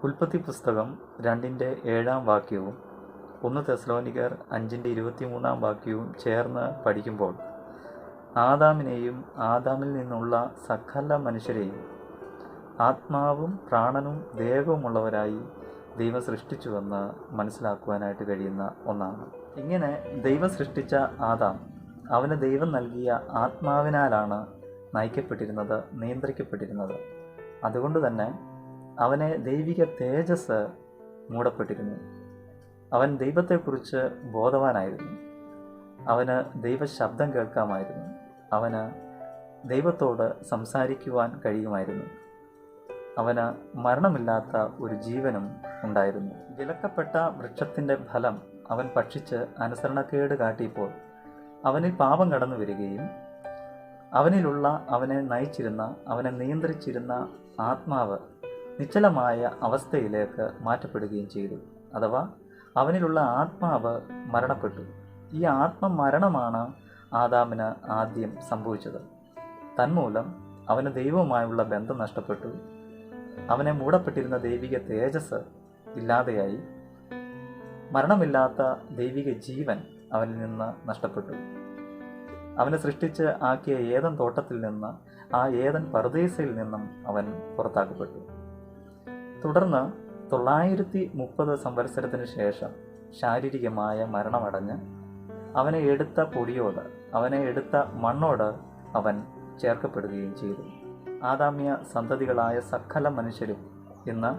ഉൽപ്പത്തി പുസ്തകം 2:7 1 തെസ്സലോനിക്കർ 5:23 ചേർന്ന് പഠിക്കുമ്പോൾ ആദാമിനെയും ആദാമിൽ നിന്നുള്ള സകല മനുഷ്യരെയും ആത്മാവും പ്രാണനും ദേഹവുമുള്ളവരായി ദൈവം സൃഷ്ടിച്ചുവെന്ന് മനസ്സിലാക്കുവാനായിട്ട് കഴിയുന്ന ഒന്നാണ്. ഇങ്ങനെ ദൈവം സൃഷ്ടിച്ച ആദാം അവന് ദൈവം നൽകിയ ആത്മാവിനാലാണ് നയിക്കപ്പെട്ടിരുന്നത്, നിയന്ത്രിക്കപ്പെട്ടിരുന്നത്. അതുകൊണ്ട് തന്നെ അവനെ ദൈവിക തേജസ് മൂടപ്പെട്ടിരുന്നു. അവൻ ദൈവത്തെക്കുറിച്ച് ബോധവാനായിരുന്നു. അവന് ദൈവശബ്ദം കേൾക്കാമായിരുന്നു. അവന് ദൈവത്തോട് സംസാരിക്കുവാൻ കഴിയുമായിരുന്നു. അവന് മരണമില്ലാത്ത ഒരു ജീവനും ഉണ്ടായിരുന്നു. വിലക്കപ്പെട്ട വൃക്ഷത്തിൻ്റെ ഫലം അവൻ ഭക്ഷിച്ച് അനുസരണക്കേട് കാട്ടിയപ്പോൾ അവനിൽ പാപം കടന്നു വരികയും അവനിലുള്ള അവനെ നയിച്ചിരുന്ന, അവനെ നിയന്ത്രിച്ചിരുന്ന ആത്മാവ് നിശ്ചലമായ അവസ്ഥയിലേക്ക് മാറ്റപ്പെടുകയും ചെയ്തു. അഥവാ അവനിലുള്ള ആത്മാവ് മരണപ്പെട്ടു. ഈ ആത്മമരണമാണ് ആദാമിന് ആദ്യം സംഭവിച്ചത്. തന്മൂലം അവന് ദൈവവുമായുള്ള ബന്ധം നഷ്ടപ്പെട്ടു. അവനെ മൂടപ്പെട്ടിരുന്ന ദൈവിക തേജസ് ഇല്ലാതെയായി. മരണമില്ലാത്ത ദൈവിക ജീവൻ അവനിൽ നിന്ന് നഷ്ടപ്പെട്ടു. അവനെ സൃഷ്ടിച്ച് ആക്കിയ ഏദൻ തോട്ടത്തിൽ നിന്ന്, ആ ഏദൻ പർദീസയിൽ നിന്നും അവൻ പുറത്താക്കപ്പെട്ടു. തുടർന്ന് 930 സംവത്സരത്തിന് ശേഷം ശാരീരികമായ മരണമടഞ്ഞ് അവനെ എടുത്ത പൊടിയോട്, അവനെ എടുത്ത മണ്ണോട് അവൻ ചേർക്കപ്പെടുകയും ചെയ്തു. ആദാമ്യ സന്തതികളായ സകല മനുഷ്യരും ഇന്ന്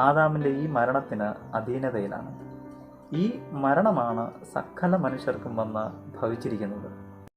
ആദാമിൻ്റെ ഈ മരണത്തിന് അധീനതയിലാണ്. ഈ മരണമാണ് സകല മനുഷ്യർക്കും വന്ന് ഭവിച്ചിരിക്കുന്നത്.